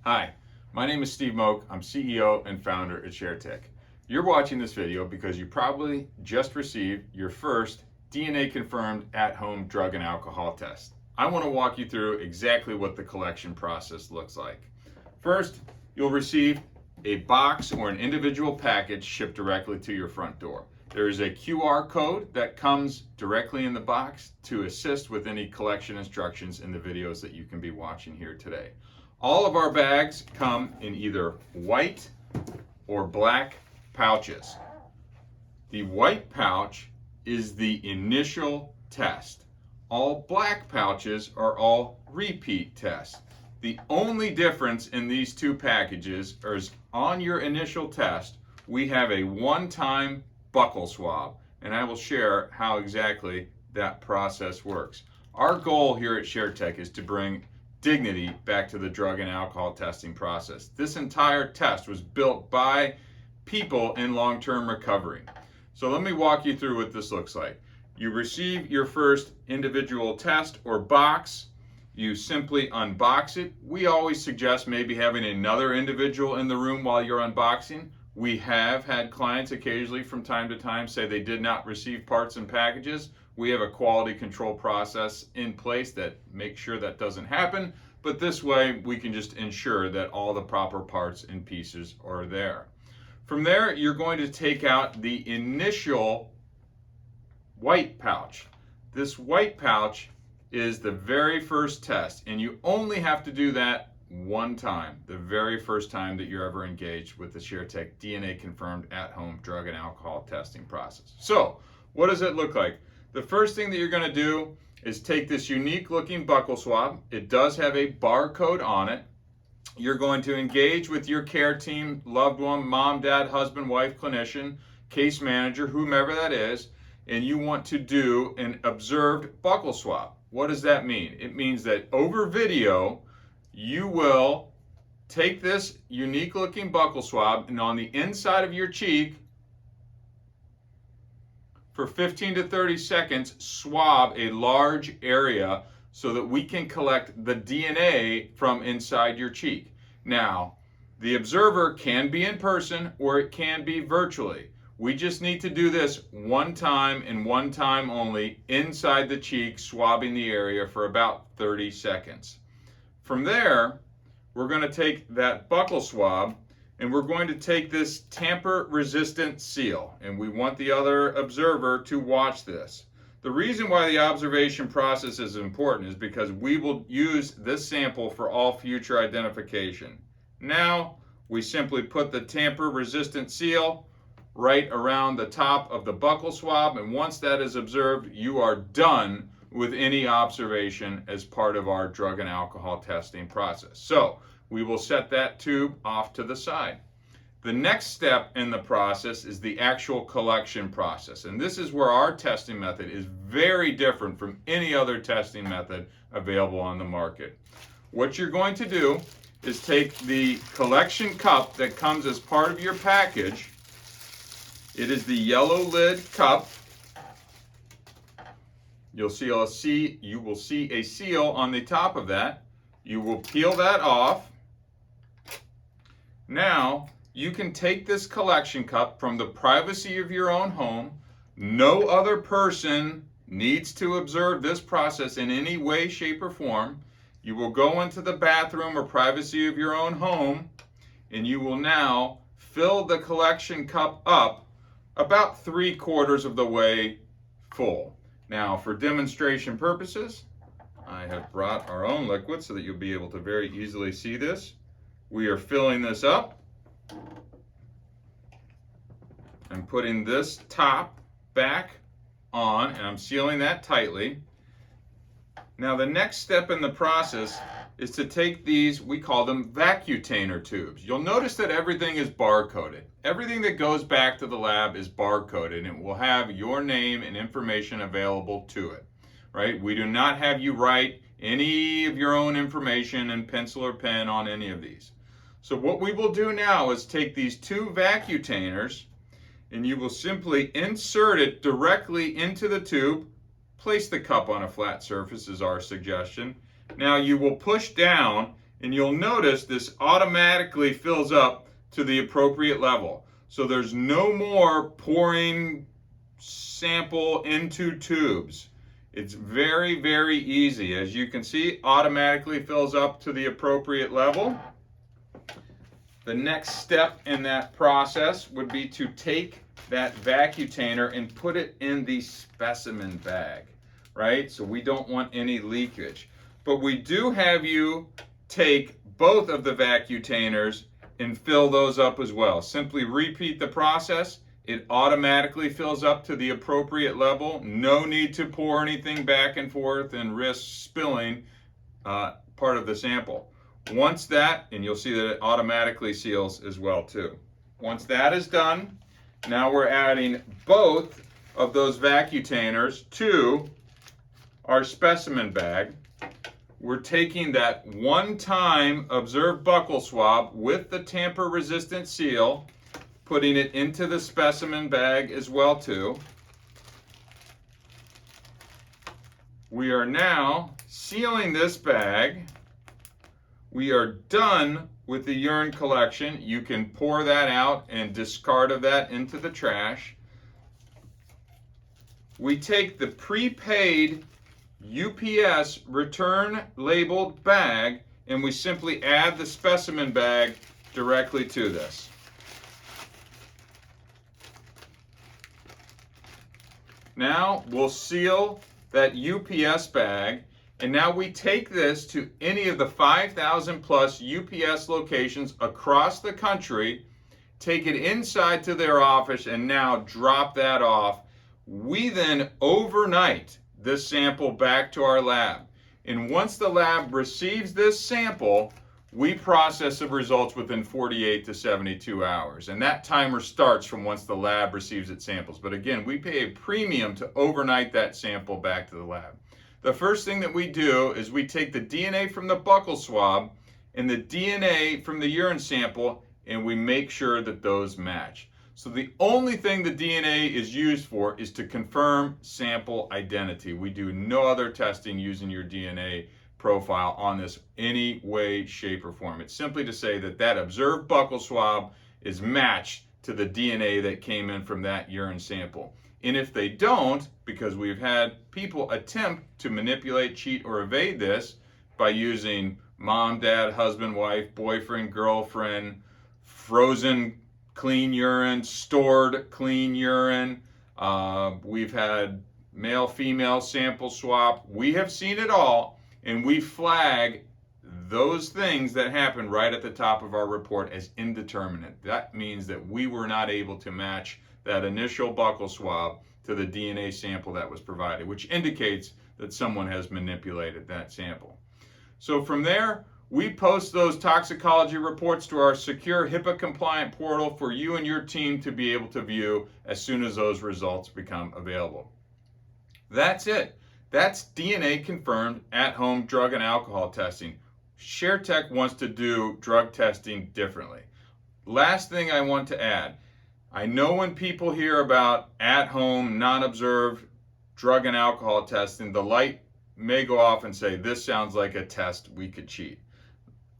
Hi, my name is Steve Moak. I'm CEO and founder at ShareTech. You're watching this video because you probably just received your first DNA confirmed at-home drug and alcohol test. I want to walk you through exactly what the collection process looks like. First, you'll receive a box or an individual package shipped directly to your front door. There is a QR code that comes directly in the box to assist with any collection instructions in the videos that you can be watching here today. All of our bags come in either white or black pouches. The white pouch is the initial test. All black pouches are all repeat tests. The only difference in these two packages is on your initial test, we have a one-time buccal swab, and I will share how exactly that process works. Our goal here at ShareTech is to bring dignity back to the drug and alcohol testing process. This entire test was built by people in long-term recovery. So let me walk you through what this looks like. You receive your first individual test or box. You simply unbox it. We always suggest maybe having another individual in the room while you're unboxing. We have had clients occasionally from time to time say they did not receive parts and packages. We have a quality control process in place that makes sure that doesn't happen, but this way we can just ensure that all the proper parts and pieces are there. From there, you're going to take out the initial white pouch. This white pouch is the very first test, and you only have to do that one time, the very first time that you're ever engaged with the ShareTech DNA confirmed at-home drug and alcohol testing process. So, what does it look like? The first thing that you're going to do is take this unique looking buccal swab. It does have a barcode on it. You're going to engage with your care team, loved one, mom, dad, husband, wife, clinician, case manager, whomever that is, and you want to do an observed buccal swab. What does that mean? It means that over video, you will take this unique looking buccal swab and on the inside of your cheek for 15 to 30 seconds swab a large area so that we can collect the DNA from inside your cheek. Now, the observer can be in person or it can be virtually. We just need to do this one time and one time only inside the cheek, swabbing the area for about 30 seconds. From there, we're going to take that buccal swab and we're going to take this tamper-resistant seal, and we want the other observer to watch this. The reason why the observation process is important is because we will use this sample for all future identification. Now, we simply put the tamper-resistant seal right around the top of the buccal swab, and once that is observed, you are done with any observation as part of our drug and alcohol testing process. So we will set that tube off to the side. The next step in the process is the actual collection process, and this is where our testing method is very different from any other testing method available on the market. What you're going to do is take the collection cup that comes as part of your package. It is the yellow lid cup. You will see a seal on the top of that. You will peel that off. Now, you can take this collection cup from the privacy of your own home. No other person needs to observe this process in any way, shape, or form. You will go into the bathroom or privacy of your own home, and you will now fill the collection cup up about 3/4 of the way full. Now, for demonstration purposes, I have brought our own liquid so that you'll be able to very easily see this. We are filling this up. I'm putting this top back on, and I'm sealing that tightly. Now, the next step in the process is to take these, we call them Vacutainer tubes. You'll notice that everything is barcoded. Everything that goes back to the lab is barcoded, and it will have your name and information available to it, right? We do not have you write any of your own information in pencil or pen on any of these. So what we will do now is take these two Vacutainers, and you will simply insert it directly into the tube. Place the cup on a flat surface is our suggestion. Now you will push down And you'll notice this automatically fills up to the appropriate level. So there's no more pouring sample into tubes. It's very, very easy. As you can see, automatically fills up to the appropriate level. The next step in that process would be to take that vacutainer and put it in the specimen bag, right? So we don't want any leakage. But we do have you take both of the vacutainers and fill those up as well. Simply repeat the process. It automatically fills up to the appropriate level. No need to pour anything back and forth and risk spilling part of the sample. Once that, and you'll see that it automatically seals as well too. Once that is done, now we're adding both of those vacutainers to our specimen bag. We're taking that one-time observed buccal swab with the tamper-resistant seal, putting it into the specimen bag as well too. We are now sealing this bag. We are done with the urine collection. You can pour that out and discard of that into the trash. We take the prepaid UPS return labeled bag and we simply add the specimen bag directly to this. Now we'll seal that UPS bag, and now we take this to any of the 5,000 plus UPS locations across the country, take it inside to their office, and now drop that off. We then overnight this sample back to our lab. And once the lab receives this sample, we process the results within 48 to 72 hours. And that timer starts from once the lab receives its samples. But again, we pay a premium to overnight that sample back to the lab. The first thing that we do is we take the DNA from the buccal swab and the DNA from the urine sample, and we make sure that those match. So the only thing the DNA is used for is to confirm sample identity. We do no other testing using your DNA profile on this any way, shape, or form. It's simply to say that that observed buccal swab is matched to the DNA that came in from that urine sample. And if they don't, because we've had people attempt to manipulate, cheat, or evade this by using mom, dad, husband, wife, boyfriend, girlfriend, frozen clean urine, stored clean urine. We've had male, female sample swap. We have seen it all, and we flag those things that happen right at the top of our report as indeterminate. That means that we were not able to match that initial buccal swab to the DNA sample that was provided, which indicates that someone has manipulated that sample. So from there, we post those toxicology reports to our secure HIPAA-compliant portal for you and your team to be able to view as soon as those results become available. That's it. That's DNA-confirmed at-home drug and alcohol testing. ShareTech wants to do drug testing differently. Last thing I want to add, I know when people hear about at-home, non-observed drug and alcohol testing, the light may go off and say, this sounds like a test we could cheat.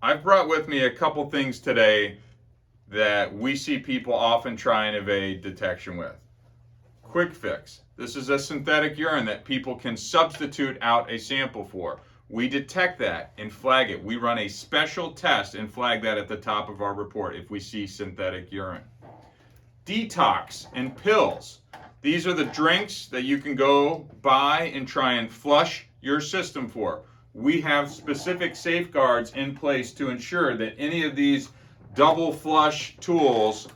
I've brought with me a couple things today that we see people often try and evade detection with. Quick fix. This is a synthetic urine that people can substitute out a sample for. We detect that and flag it. We run a special test and flag that at the top of our report if we see synthetic urine. Detox and pills. These are the drinks that you can go buy and try and flush your system for. We have specific safeguards in place to ensure that any of these double flush tools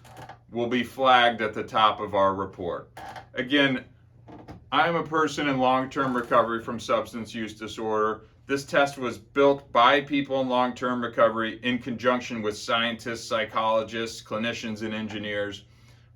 will be flagged at the top of our report. Again, I'm a person in long-term recovery from substance use disorder. This test was built by people in long-term recovery in conjunction with scientists, psychologists, clinicians, and engineers.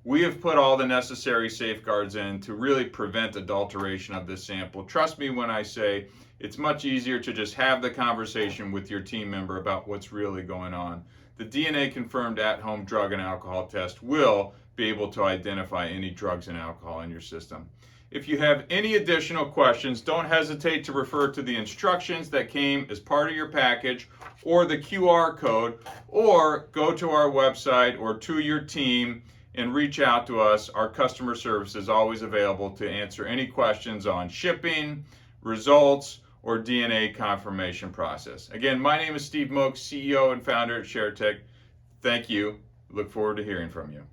We have put all the necessary safeguards in to really prevent adulteration of this sample. Trust me when I say it's much easier to just have the conversation with your team member about what's really going on. The DNA confirmed at-home drug and alcohol test will be able to identify any drugs and alcohol in your system. If you have any additional questions, don't hesitate to refer to the instructions that came as part of your package or the QR code, or go to our website or to your team and reach out to us. Our customer service is always available to answer any questions on shipping, results, or DNA confirmation process. Again, my name is Steve Moak, CEO and founder at ShareTech. Thank you. Look forward to hearing from you.